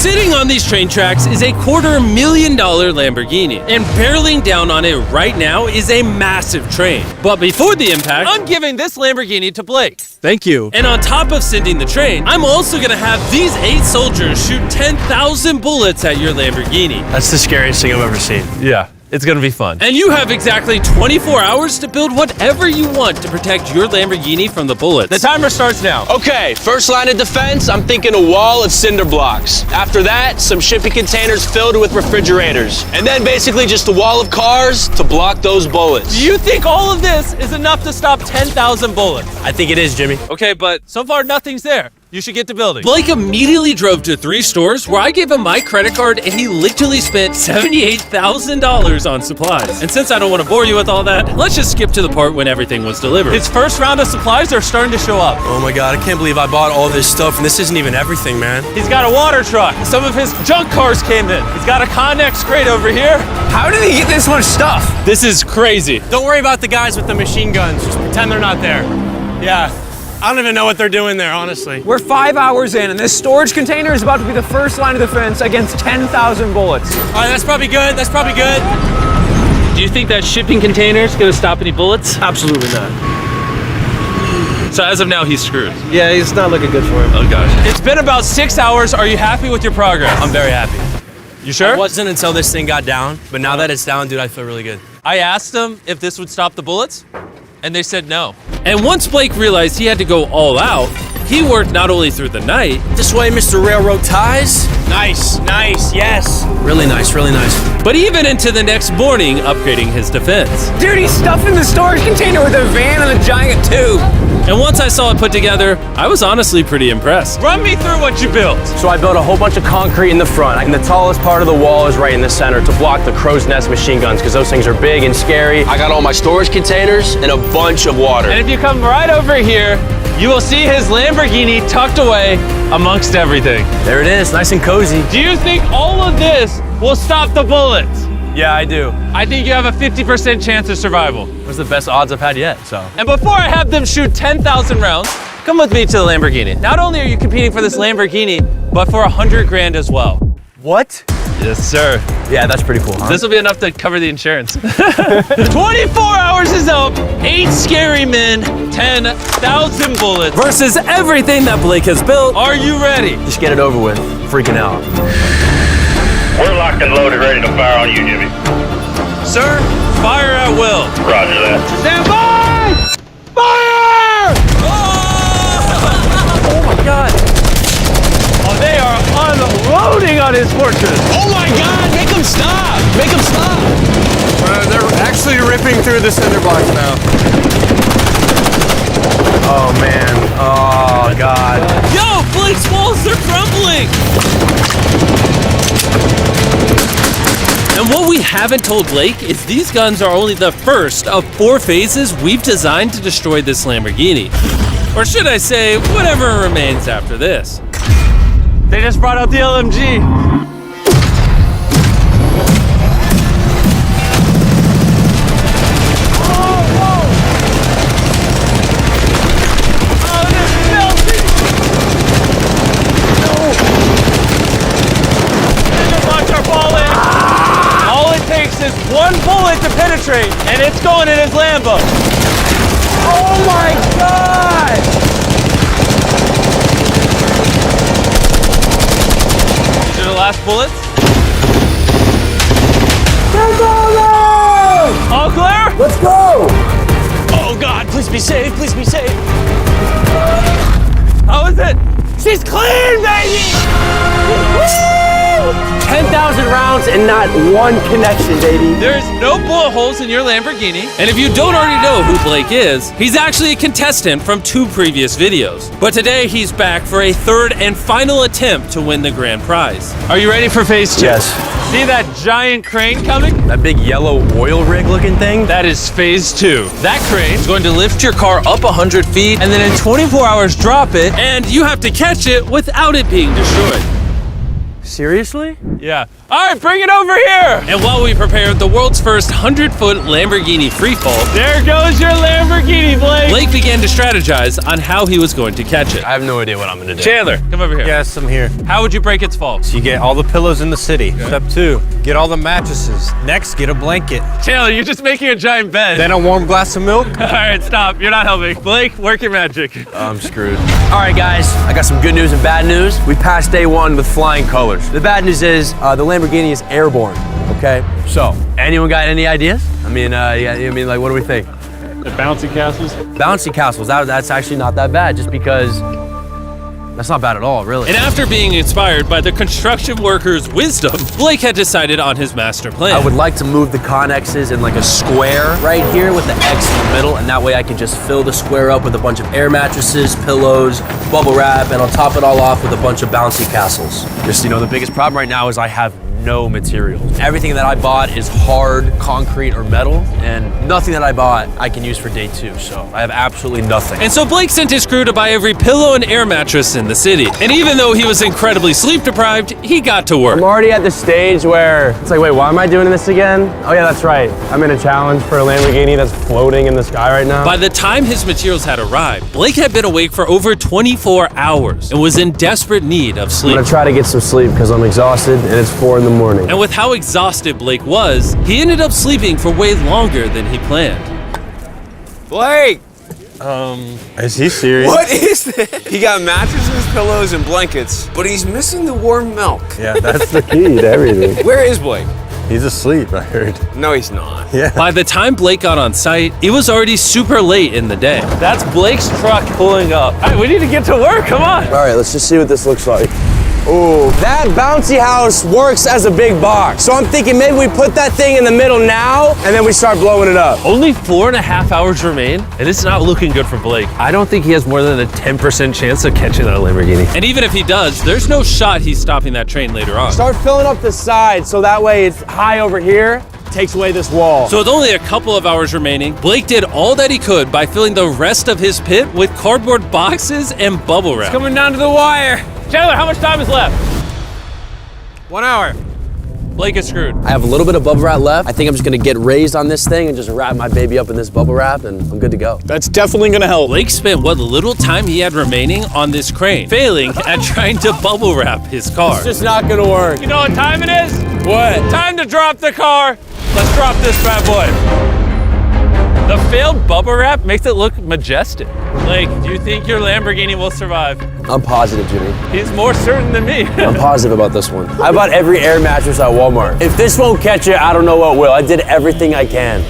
Sitting on these train tracks is a $250,000 Lamborghini, and barreling down on it right now is a massive train. But before the impact, I'm giving this Lamborghini to Blake. Thank you. And on top of sending the train, I'm also gonna have these 8 soldiers shoot 10,000 bullets at your Lamborghini. That's the scariest thing I've ever seen. Yeah, it's gonna be fun. And you have exactly 24 hours to build whatever you want to protect your Lamborghini from the bullets. The timer starts now. Okay, first line of defense, I'm thinking a wall of cinder blocks. After that, some shipping containers filled with refrigerators. And then basically just a wall of cars to block those bullets. Do you think all of this is enough to stop 10,000 bullets? I think it is, Jimmy. Okay, but So far, nothing's there. You should get to building. Blake immediately drove to 3 stores where I gave him my credit card and he literally spent $78,000 on supplies. And since I don't want to bore you with all that, let's just skip to the part when everything was delivered. His first round of supplies are starting to show up. Oh my God, I can't believe I bought all this stuff and this isn't even everything, man. He's got a water truck. Some of his junk cars came in. He's got a Connex crate over here. How did he get this much stuff? This is crazy. Don't worry about the guys with the machine guns. Just pretend they're not there. Yeah, I don't even know what they're doing there, honestly. We're 5 hours in, and this storage container is about to be the first line of defense against 10,000 bullets. All right, that's probably good. That's probably good. Do you think that shipping container is going to stop any bullets? Absolutely not. So as of now, he's screwed. Yeah, it's not looking good for him. Oh gosh. It's been about 6 hours. Are you happy with your progress? I'm very happy. You sure? It wasn't until this thing got down, but now that it's down, dude, I feel really good. I asked them if this would stop the bullets, and they said no. And once Blake realized he had to go all out, he worked not only through the night. This way, Mr. Railroad Ties. Nice, nice, yes. Really nice, really nice. But even into the next morning, upgrading his defense. Dude, he's stuffing the storage container with a van and a giant tube. And once I saw it put together, I was honestly pretty impressed. Run me through what you built. So I built a whole bunch of concrete in the front, and the tallest part of the wall is right in the center to block the crow's nest machine guns, because those things are big and scary. I got all my storage containers and a bunch of water. And if you come right over here, you will see his Lamborghini tucked away amongst everything. There it is, nice and cozy. Do you think all of this will stop the bullets? Yeah, I do. I think you have a 50% chance of survival. It was the best odds I've had yet, so. And before I have them shoot 10,000 rounds, come with me to the Lamborghini. Not only are you competing for this Lamborghini, but for 100 grand as well. What? Yes, sir. Yeah, that's pretty cool, huh? This will be enough to cover the insurance. 24 hours is up. 8 scary men, 10,000 bullets. Versus everything that Blake has built. Are you ready? Just get it over with. Freaking out. We're locked and loaded, ready to fire on you, Jimmy. Sir, fire at will. Roger that. Stand by! Fire! Oh my God. Oh, they are unloading on his fortress. Oh my God, make them stop! Make them stop! They're actually ripping through the cinder blocks now. Oh man, oh God. Yo, Blake's walls, they're crumbling! And what we haven't told Blake is these guns are only the first of 4 phases we've designed to destroy this Lamborghini. Or should I say, whatever remains after this. They just brought out the LMG. One bullet to penetrate, and it's going in his Lambo. Oh my God! These are the last bullets. All clear? Let's go! Oh God, please be safe, please be safe. How is it? She's clean, baby! 10,000 rounds and not one connection, baby. There's no bullet holes in your Lamborghini. And if you don't already know who Blake is, he's actually a contestant from 2 previous videos. But today he's back for a 3rd and final attempt to win the grand prize. Are you ready for phase 2? Yes. See that giant crane coming? That big yellow oil rig looking thing? That is phase 2. That crane He's going to lift your car up 100 feet, and then in 24 hours drop it. and you have to catch it without it being destroyed. Seriously? Yeah. All right, bring it over here. And while we prepared the world's first 100-foot Lamborghini freefall, There goes your Lamborghini, Blake. Blake began to strategize on how he was going to catch it. I have no idea what I'm gonna do. Chandler, come over here. Yes, I'm here. How would you break its fall? So you get all the pillows in the city. Step 2, get all the mattresses. Next, get a blanket. Chandler, you're just making a giant bed. Then a warm glass of milk. All right, stop. You're not helping. Blake, work your magic. I'm screwed. All right, guys, I got some good news and bad news. We passed day 1 with flying colors. The bad news is the Lamborghini is airborne, okay? So, anyone got any ideas? I mean, like, what do we think? The bouncy castles. Bouncy castles, that's actually not that bad, just because that's not bad at all, really. And after being inspired by the construction workers' wisdom, Blake had decided on his master plan. I would like to move the connexes in like a square right here with the X in the middle, and that way I can just fill the square up with a bunch of air mattresses, pillows, bubble wrap, and I'll top it all off with a bunch of bouncy castles. Just, the biggest problem right now is I have no materials. Everything that I bought is hard concrete or metal, and nothing that I bought I can use for day 2, so I have absolutely nothing. And so Blake sent his crew to buy every pillow and air mattress in the city. And even though he was incredibly sleep deprived, he got to work. I'm already at the stage where it's like, wait, why am I doing this again? Oh yeah, that's right. I'm in a challenge for a Lamborghini that's floating in the sky right now. By the time his materials had arrived, Blake had been awake for over 24 hours and was in desperate need of I'm sleep. gonna try to get some sleep because I'm exhausted and it's 4 in the morning. And with how exhausted Blake was, he ended up sleeping for way longer than he planned. Blake! Is he serious? What is this? He got mattresses, pillows, and blankets, but he's missing the warm milk. Yeah, that's the Key to everything. Where is Blake? He's asleep, I heard. No, he's not. By the time Blake got on site, it was already super late in the day. That's Blake's truck pulling up. All right, we need to get to work. Come on. All right, let's just see what this looks like. Oh, that bouncy house works as a big box. So I'm thinking maybe we put that thing in the middle now and then we start blowing it up. Only 4.5 hours remain, and it's not looking good for Blake. I don't think he has more than a 10% chance of catching that Lamborghini. And even if he does, there's no shot he's stopping that train later on. Start filling up the side so that way it's high over here, takes away this wall. So with only a couple of hours remaining, Blake did all that he could by filling the rest of his pit with cardboard boxes and bubble wrap. Coming down to the wire. Chandler, how much time is left? 1 hour. Blake is screwed. I have a little bit of bubble wrap left. I think I'm just gonna get raised on this thing and just wrap my baby up in this bubble wrap and I'm good to go. That's definitely gonna help. Blake spent what little time he had remaining on this crane, failing at trying to bubble wrap his car. It's just not gonna work. You know what time it is? What? Time to drop the car. Let's drop this bad boy. The failed bubble wrap makes it look majestic. Blake, do you think your Lamborghini will survive? I'm positive, Jimmy. He's more certain than me. I'm positive about this one. I bought every air mattress at Walmart. If this won't catch it, I don't know what will. I did everything I can.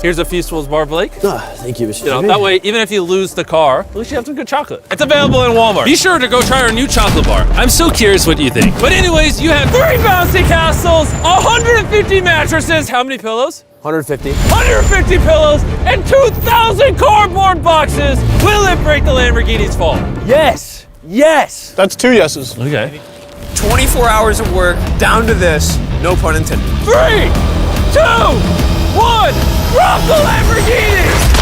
Here's a Feastables bar, Blake. Thank you, Mr. You know, that way, even if you lose the car, at least you have some good chocolate. It's available in Walmart. Be sure to go try our new chocolate bar. I'm so curious what you think. But anyways, you have 3 bouncy castles, 150 mattresses, how many pillows? 150. 150 pillows, and 2,000 cardboard boxes. Will it break the Lamborghini's fall? Yes. Yes. That's 2 yeses. Okay. 24 hours of work, down to this, no pun intended. 3, 2, 1, drop the Lamborghini!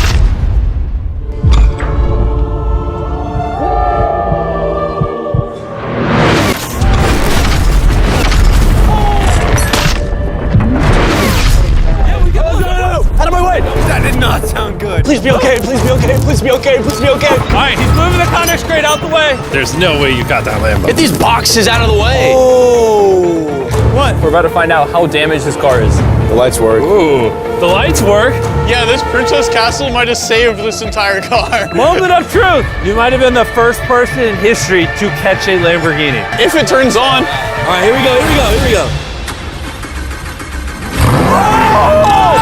Out of my way. That did not sound good. Please be okay. Please be okay. Please be okay. Please be okay. All right, he's moving the Connex crate out the way. There's no way you got that Lambo. Get these boxes out of the way. Oh. What? We're about to find out how damaged this car is. The lights work. Ooh, the lights work. Yeah, this Princess Castle might have saved this entire car. Moment of truth. You might have been the first person in history to catch a Lamborghini. If it turns on. All right, here we go. Here we go. Here we go.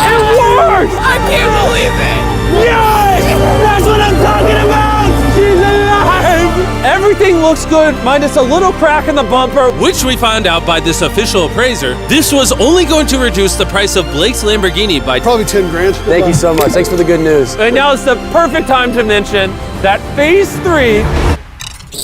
It worked! I can't believe it. Yes! That's what I'm talking about! She's alive! Everything looks good, minus a little crack in the bumper. Which we found out by this official appraiser, this was only going to reduce the price of Blake's Lamborghini by Probably 10 grand. Thank you so much. Thanks for the good news. And now it's the perfect time to mention that phase 3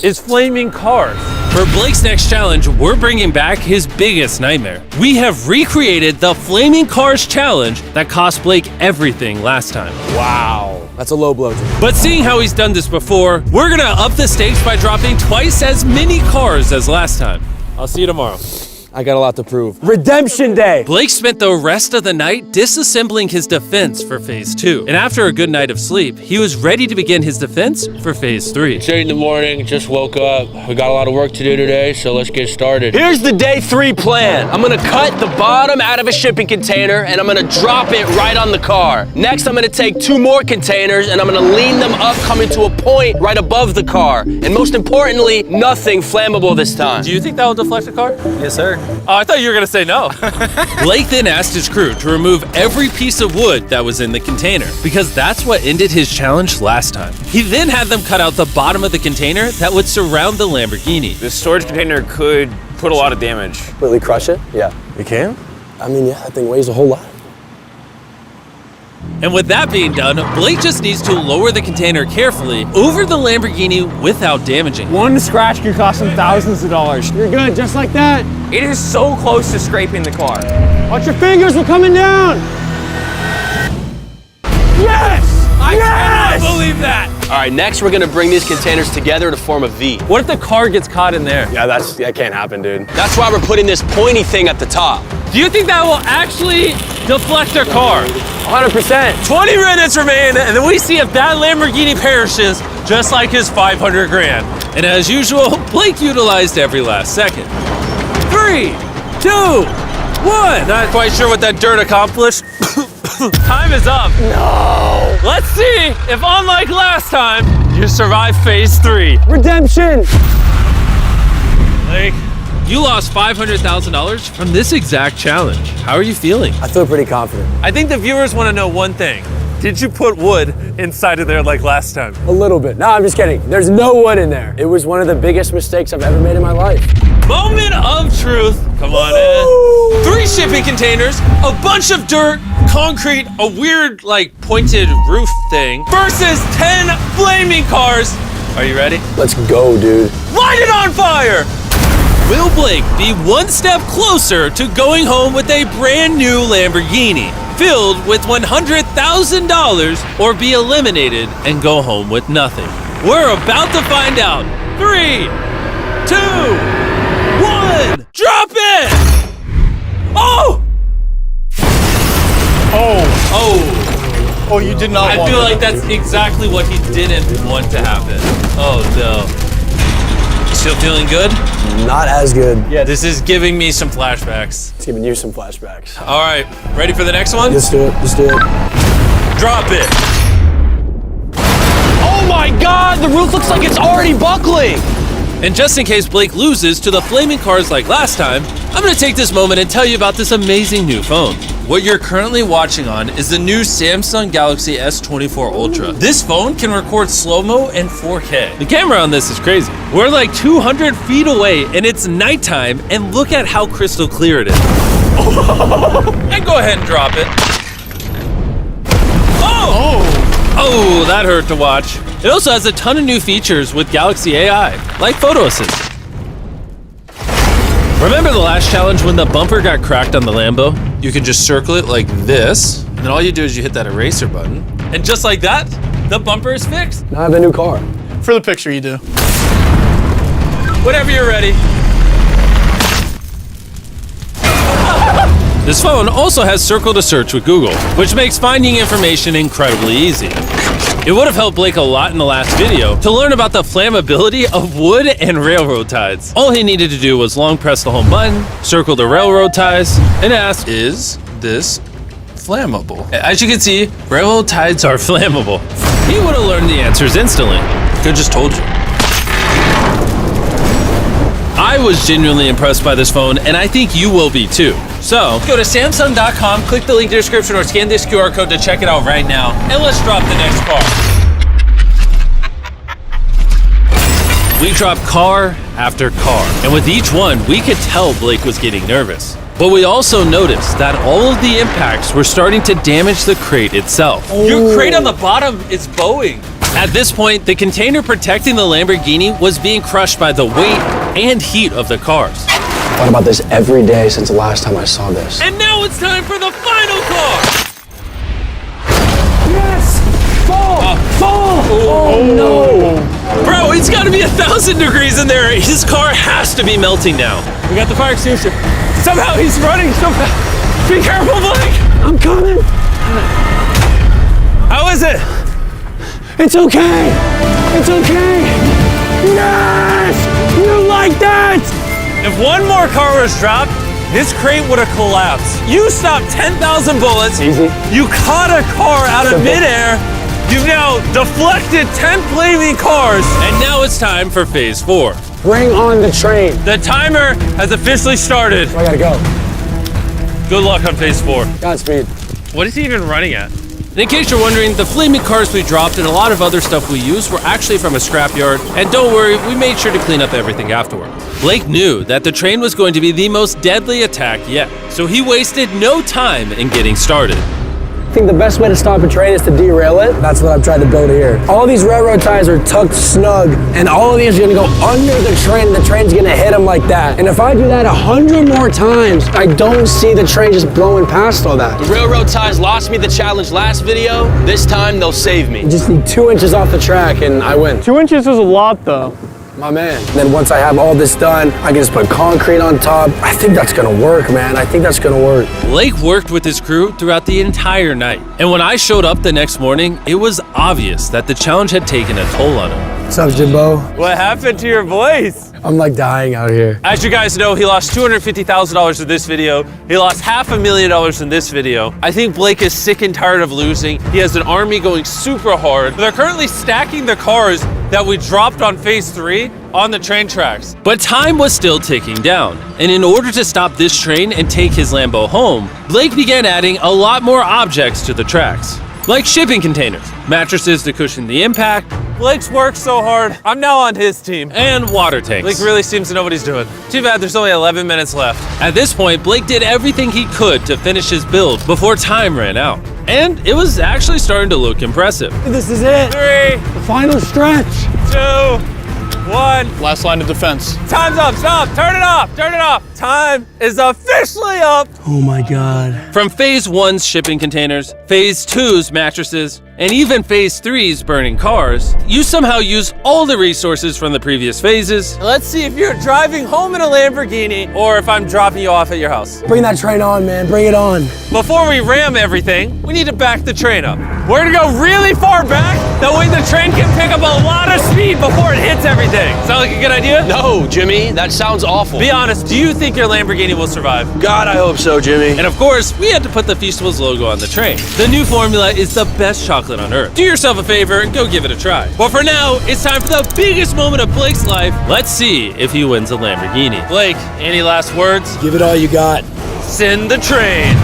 is flaming cars. For Blake's next challenge, we're bringing back his biggest nightmare. We have recreated the Flaming Cars challenge that cost Blake everything last time. Wow. That's a low blow. But seeing how he's done this before, we're gonna up the stakes by dropping twice as many cars as last time. I'll see you tomorrow. I got a lot to prove. Redemption Day! Blake spent the rest of the night disassembling his defense for phase 2. And after a good night of sleep, he was ready to begin his defense for phase 3. It's 8 in the morning, just woke up. We got a lot of work to do today, so let's get started. Here's the day 3 plan. I'm gonna cut the bottom out of a shipping container and I'm gonna drop it right on the car. Next, I'm gonna take 2 more containers and I'm gonna lean them up, coming to a point right above the car. And most importantly, nothing flammable this time. Do you think that will deflect the car? Yes, sir. Oh, I thought you were gonna say no. Blake then asked his crew to remove every piece of wood that was in the container, because that's what ended his challenge last time. He then had them cut out the bottom of the container that would surround the Lamborghini. This storage container could put a lot of damage. Completely crush it? Yeah. You can? I mean, yeah, that thing weighs a whole lot. And with that being done, Blake just needs to lower the container carefully over the Lamborghini without damaging it. One scratch could cost him thousands of dollars. You're good, just like that. It is so close to scraping the car. Watch your fingers, we're coming down. Yes! I cannot believe that. All right, next we're gonna bring these containers together to form a V. What if the car gets caught in there? Yeah, that can't happen, dude. That's why we're putting this pointy thing at the top. Do you think that will actually deflect their car? 100%. 20 minutes remain, and then we see if that Lamborghini perishes, just like his 500 grand. And as usual, Blake utilized every last second. 3, 2, 1. Not quite sure what that dirt accomplished. Time is up. No! Let's see if, unlike last time, you survive phase 3. Redemption! Blake, You lost $500,000 from this exact challenge. How are you feeling? I feel pretty confident. I think the viewers want to know one thing. Did you put wood inside of there like last time? A little bit. No, I'm just kidding. There's no wood in there. It was one of the biggest mistakes I've ever made in my life. Moment of truth. Come on in. 3 shipping containers, a bunch of dirt, concrete, a weird, like, pointed roof thing, versus 10 flaming cars. Are you ready? Let's go, dude. Light it on fire! Will Blake be one step closer to going home with a brand new Lamborghini filled with $100,000, or be eliminated and go home with nothing? We're about to find out. 3, 2, 1, drop it! Oh! Oh, you did not I want feel that. like that's exactly what he didn't want to happen. Oh no. Still feeling good? Not as good. Yeah, this is giving me some flashbacks. It's giving you some flashbacks. All right, ready for the next one? Let's do it. Let's do it. Drop it. Oh my God, the roof looks like it's already buckling. And just in case Blake loses to the flaming cars like last time, I'm gonna take this moment and tell you about this amazing new phone. What you're currently watching on is the new Samsung Galaxy S24 Ultra. This phone can record slow-mo and 4K. The camera on this is crazy. We're like 200 feet away and it's nighttime, and look at how crystal clear it is. And go ahead and drop it. Oh, that hurt to watch. It also has a ton of new features with Galaxy AI, like photo assist. Remember the last challenge when the bumper got cracked on the Lambo? You can just circle it like this, and then all you do is you hit that eraser button, and just like that, the bumper is fixed. Now I have a new car. For the picture, you do. Whenever you're ready. This phone also has Circle to Search with Google, which makes finding information incredibly easy. It would have helped Blake a lot in the last video to learn about the flammability of wood and railroad ties. All he needed to do was long press the home button, circle the railroad ties, and ask, is this flammable? As you can see, railroad ties are flammable. He would have learned the answers instantly. Could have just told you. I was genuinely impressed by this phone, and I think you will be too. So, go to Samsung.com, click the link in the description, or scan this QR code to check it out right now, and let's drop the next car. We dropped car after car, and with each one, we could tell Blake was getting nervous. But we also noticed that all of the impacts were starting to damage the crate itself. Your crate on the bottom is bowing. At this point, the container protecting the Lamborghini was being crushed by the weight and heat of the cars. I thought about this every day since the last time I saw this. And now it's time for the final car! Yes! Fall! Fall! Oh no! Bro, Oh, it's got to be 1,000 degrees in there. His car has to be melting now. We got the fire extinguisher. Somehow he's running so fast. Be careful, Blake. I'm coming. How is it? It's okay. It's okay. Yes! You like that? If one more car was dropped, this crate would have collapsed. You stopped 10,000 bullets. Easy. You caught a car out of midair. You've now deflected 10 flaming cars. And now it's time for phase 4. Bring on the train. The timer has officially started. I gotta go. Good luck on phase 4. Godspeed. What is he even running at? And in case you're wondering, the flaming cars we dropped and a lot of other stuff we used were actually from a scrapyard. And don't worry, we made sure to clean up everything afterward. Blake knew that the train was going to be the most deadly attack yet, so he wasted no time in getting started. I think the best way to stop a train is to derail it. That's what I've tried to build here. All these railroad ties are tucked snug, and all of these are gonna go under the train, and the train's gonna hit them like that. And if I do that 100 more times, I don't see the train just blowing past all that. The railroad ties lost me the challenge last video. This time they'll save me. I just need 2 inches off the track and I win. 2 inches is a lot, though. My man. And then once I have all this done, I can just put concrete on top. I think that's gonna work, man. I think that's gonna work. Blake worked with his crew throughout the entire night. And when I showed up the next morning, it was obvious that the challenge had taken a toll on him. What's up, Jimbo? What happened to your voice? I'm like dying out here. As you guys know, he lost $250,000 in this video. He lost $500,000 in this video. I think Blake is sick and tired of losing. He has an army going super hard. They're currently stacking the cars that we dropped on phase 3 on the train tracks. But time was still ticking down. And in order to stop this train and take his Lambo home, Blake began adding a lot more objects to the tracks. Like shipping containers, mattresses to cushion the impact, Blake's worked so hard. I'm now on his team. and water tanks. Blake really seems to know what he's doing. Too bad there's only 11 minutes left. At this point, Blake did everything he could to finish his build before time ran out. And it was actually starting to look impressive. This is it. 3, The final stretch. 2, 1. Last line of defense. Time's up. Stop. Turn it off. Turn it off. Time is officially up. Oh my God. From phase 1's shipping containers, phase 2's mattresses, and even phase 3's burning cars, you somehow use all the resources from the previous phases. Let's see if you're driving home in a Lamborghini or if I'm dropping you off at your house. Bring that train on, man. Bring it on. Before we ram everything, we need to back the train up. We're gonna go really far back. That way the train can pick up a lot of speed before it hits everything. Sound like a good idea? No, Jimmy, that sounds awful. Be honest, do you think your Lamborghini will survive? God, I hope so, Jimmy. And of course, we had to put the Feastables logo on the train. The new formula is the best chocolate on earth. Do yourself a favor and go give it a try. But for now, it's time for the biggest moment of Blake's life. Let's see if he wins a Lamborghini. Blake, any last words? Give it all you got. Send the train.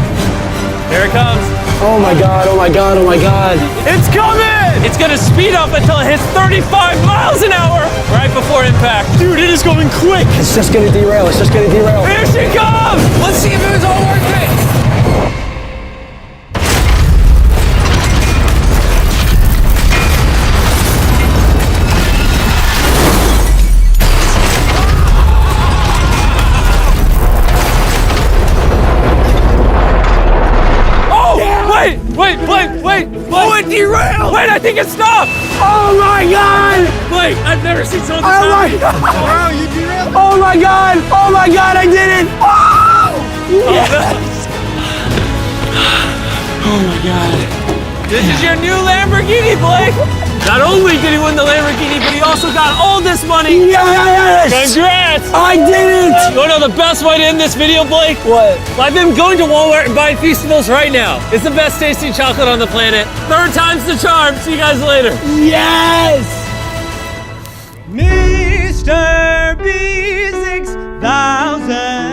Here it comes. Oh my God, oh my God, oh my God. It's coming! It's gonna speed up until it hits 35 miles an hour right before impact. Dude, it is going quick. It's just gonna derail, it's just gonna derail. Here she comes! Let's see if it was all worth it. Wait! Oh, it derailed! Wait, I think it stopped! Oh my God! Blake, I've never seen something this Oh my high. God! Wow, you derailed. Oh my God! Oh my God, I did it! Oh! Yes! Oh my God. This is your new Lamborghini, Blake! Not only did he win the Lamborghini, but he also got all this money! Yes! Congrats! I did it! You wanna know the best way to end this video, Blake? What? I've been going to Walmart and buying Feastables right now. It's the best tasting chocolate on the planet. 3rd time's the charm. See you guys later. Yes! Mr. B6000.